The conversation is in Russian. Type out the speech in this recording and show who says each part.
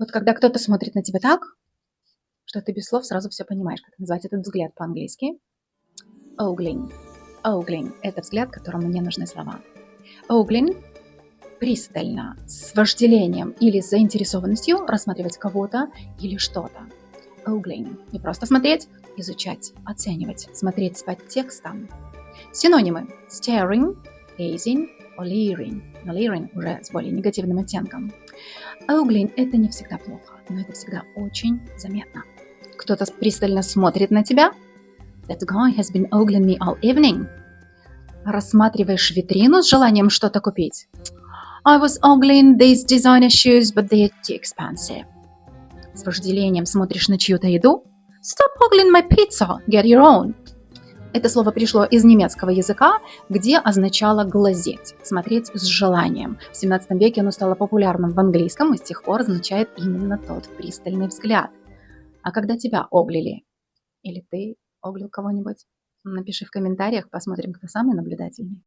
Speaker 1: Вот когда кто-то смотрит на тебя так, что ты без слов сразу все понимаешь, как назвать этот взгляд по-английски. Ogling. Ogling – это взгляд, которому не нужны слова. Ogling – пристально, с вожделением или с заинтересованностью рассматривать кого-то или что-то. Ogling – не просто смотреть, изучать, оценивать, смотреть с подтекстом. Синонимы – staring, gazing, leering. Но leering уже с более негативным оттенком. Ogling – это не всегда плохо, но это всегда очень заметно. Кто-то пристально смотрит на тебя. That guy has been ogling me all evening. Рассматриваешь витрину с желанием что-то купить. I was ogling these designer shoes, but they're too expensive. С вожделением смотришь на чью-то еду. Stop ogling my pizza, get your own. Это слово пришло из немецкого языка, где означало глазеть, смотреть с желанием. В 17 веке оно стало популярным в английском и с тех пор означает именно тот пристальный взгляд. А когда тебя оглили, или ты оглил кого-нибудь, напиши в комментариях, посмотрим, кто самый наблюдательный.